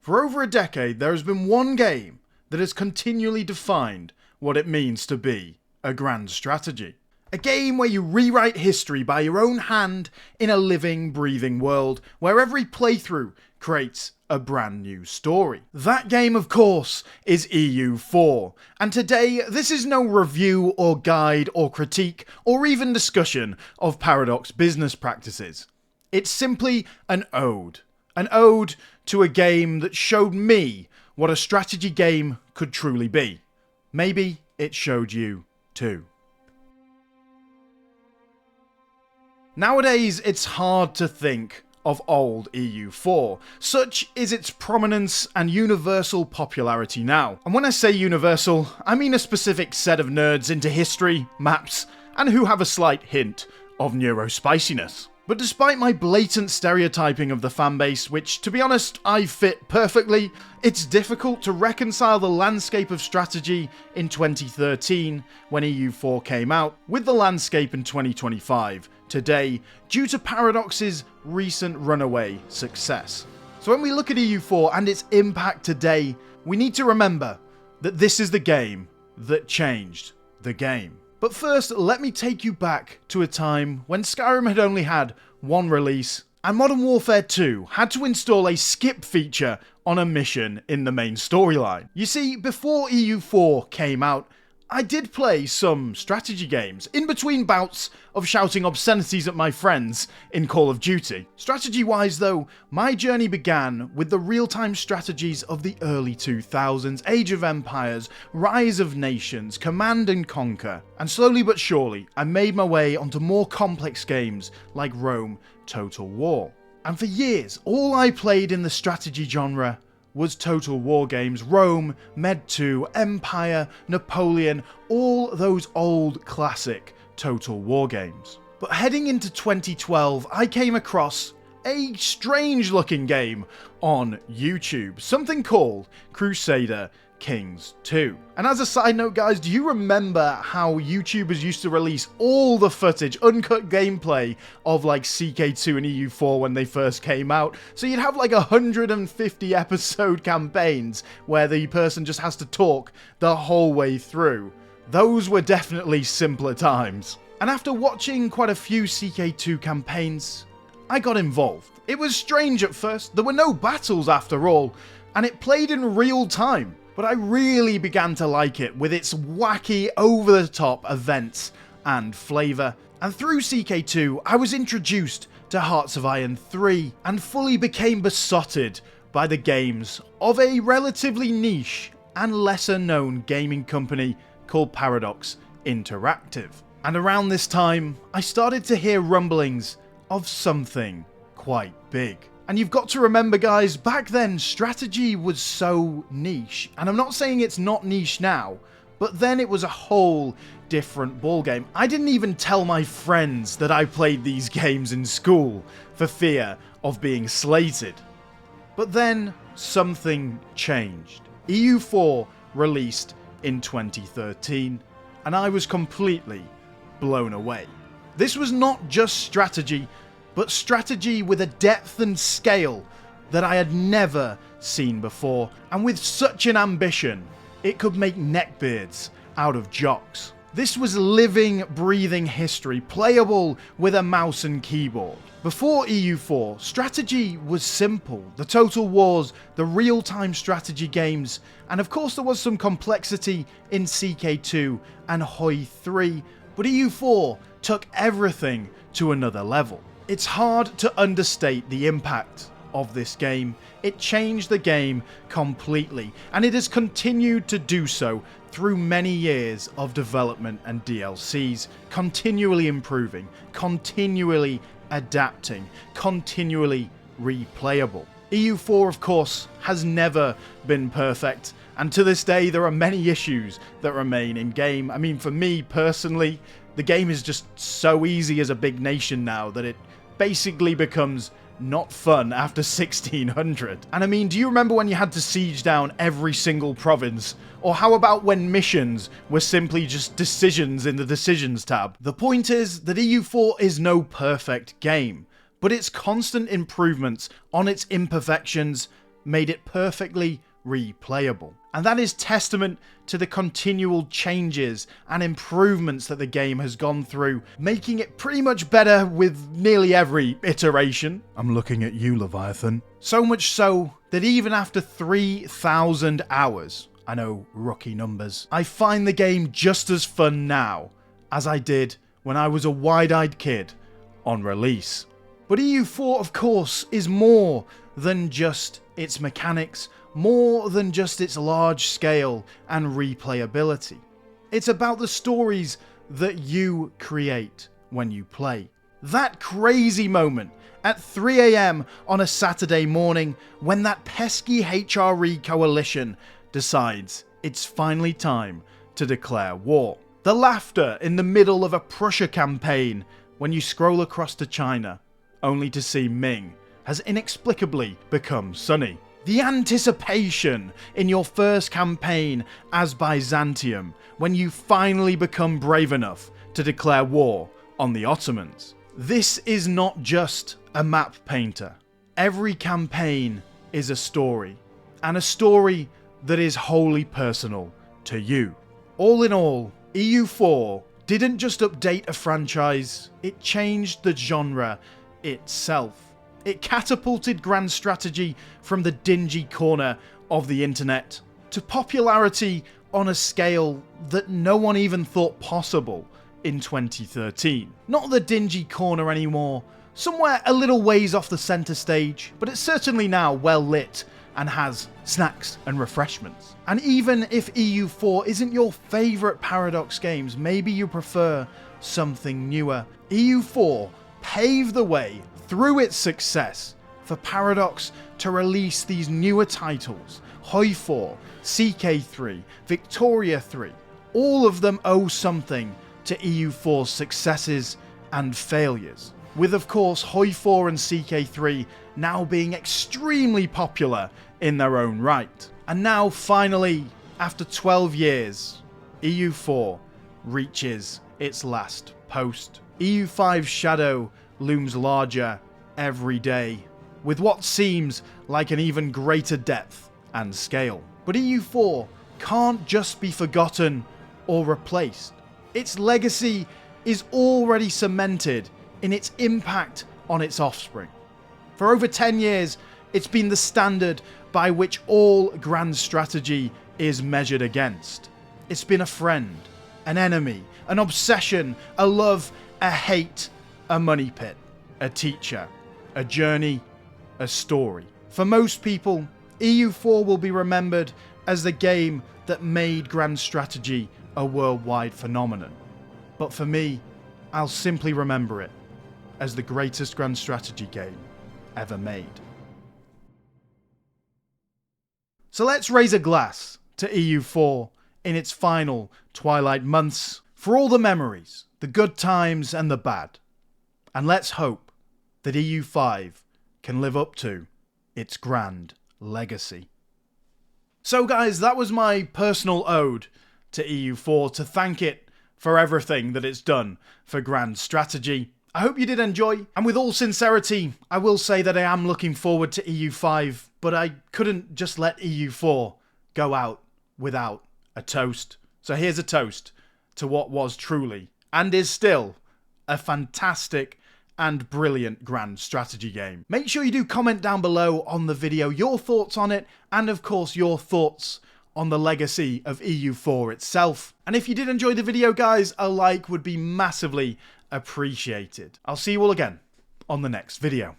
For over a decade, there has been one game that has continually defined what it means to be a grand strategy. A game where you rewrite history by your own hand in a living, breathing world where every playthrough creates a brand new story. That game, of course, is EU4. And today, this is no review or guide or critique or even discussion of Paradox business practices. It's simply an ode. An ode to a game that showed me what a strategy game could truly be. Maybe it showed you too. Nowadays, it's hard to think of old EU4. Such is its prominence and universal popularity now. And when I say universal, I mean a specific set of nerds into history, maps, and who have a slight hint of neurospiciness. But despite my blatant stereotyping of the fanbase, which, to be honest, I fit perfectly, it's difficult to reconcile the landscape of strategy in 2013, when EU4 came out, with the landscape in 2025, today, due to Paradox's recent runaway success. So when we look at EU4 and its impact today, we need to remember that this is the game that changed the game. But first, let me take you back to a time when Skyrim had only had one release, and Modern Warfare 2 had to install a skip feature on a mission in the main storyline. You see, before EU4 came out, I did play some strategy games, in between bouts of shouting obscenities at my friends in Call of Duty. Strategy-wise though, my journey began with the real-time strategies of the early 2000s, Age of Empires, Rise of Nations, Command and Conquer, and slowly but surely, I made my way onto more complex games like Rome Total War. And for years, all I played in the strategy genre was Total War games, Rome, Med 2, Empire, Napoleon, all those old classic Total War games. But heading into 2012, I came across a strange looking game on YouTube, something called Crusader Kings 2. And as a side note guys, do you remember how YouTubers used to release all the footage, uncut gameplay of like CK2 and EU4 when they first came out? So you'd have like 150 episode campaigns where the person just has to talk the whole way through. Those were definitely simpler times. And after watching quite a few CK2 campaigns, I got involved. It was strange at first, there were no battles after all, and it played in real time. But I really began to like it with its wacky, over-the-top events and flavour. And through CK2, I was introduced to Hearts of Iron 3 and fully became besotted by the games of a relatively niche and lesser-known gaming company called Paradox Interactive. And around this time, I started to hear rumblings of something quite big. And you've got to remember guys, back then strategy was so niche, and I'm not saying it's not niche now, but then it was a whole different ballgame. I didn't even tell my friends that I played these games in school for fear of being slated. But then something changed. EU4 released in 2013, and I was completely blown away. This was not just strategy, but strategy with a depth and scale that I had never seen before, and with such an ambition, it could make neckbeards out of jocks. This was living, breathing history, playable with a mouse and keyboard. Before EU4, strategy was simple. The Total Wars, the real-time strategy games, and of course there was some complexity in CK2 and HOI 3, but EU4 took everything to another level. It's hard to understate the impact of this game. It changed the game completely, and it has continued to do so through many years of development and DLCs, continually improving, continually adapting, continually replayable. EU4, of course, has never been perfect, and to this day there are many issues that remain in game. I mean, for me personally, the game is just so easy as a big nation now that it basically becomes not fun after 1600. And I mean, do you remember when you had to siege down every single province? Or how about when missions were simply just decisions in the decisions tab? The point is that EU4 is no perfect game, but its constant improvements on its imperfections made it perfectly replayable. And that is testament to the continual changes and improvements that the game has gone through, making it pretty much better with nearly every iteration. I'm looking at you, Leviathan. So much so that even after 3,000 hours, I know, rookie numbers, I find the game just as fun now as I did when I was a wide-eyed kid on release. But EU4, of course, is more than just its mechanics, more than just its large scale and replayability. It's about the stories that you create when you play. That crazy moment at 3 AM on a Saturday morning when that pesky HRE coalition decides it's finally time to declare war. The laughter in the middle of a Prussia campaign when you scroll across to China, only to see Ming has inexplicably become Sunny. The anticipation in your first campaign as Byzantium when you finally become brave enough to declare war on the Ottomans. This is not just a map painter. Every campaign is a story, and a story that is wholly personal to you. All in all, EU4 didn't just update a franchise, it changed the genre itself. It catapulted grand strategy from the dingy corner of the internet to popularity on a scale that no one even thought possible in 2013. Not the dingy corner anymore, somewhere a little ways off the centre stage, but it's certainly now well lit and has snacks and refreshments. And even if EU4 isn't your favourite Paradox games, maybe you prefer something newer, EU4 paved the way through its success for Paradox to release these newer titles. EUIV4, CK3, Victoria 3, all of them owe something to EU4's successes and failures. With of course EUIV4 and CK3 now being extremely popular in their own right. And now finally, after 12 years, EU4 reaches its last post. EU5's shadow looms larger every day, with what seems like an even greater depth and scale. But EU4 can't just be forgotten or replaced. Its legacy is already cemented in its impact on its offspring. For over 10 years, it's been the standard by which all grand strategy is measured against. It's been a friend, an enemy, an obsession, a love, a hate, a money pit, a teacher, a journey, a story. For most people, EU4 will be remembered as the game that made grand strategy a worldwide phenomenon. But for me, I'll simply remember it as the greatest grand strategy game ever made. So let's raise a glass to EU4 in its final twilight months for all the memories, the good times and the bad. And let's hope that EU5 can live up to its grand legacy. So guys, that was my personal ode to EU4 to thank it for everything that it's done for grand strategy. I hope you did enjoy, and with all sincerity, I will say that I am looking forward to EU5, but I couldn't just let EU4 go out without a toast. So here's a toast to what was truly, and is still, a fantastic and brilliant grand strategy game. Make sure you do comment down below on the video your thoughts on it, and of course your thoughts on the legacy of EU4 itself. And if you did enjoy the video guys, a like would be massively appreciated. I'll see you all again on the next video.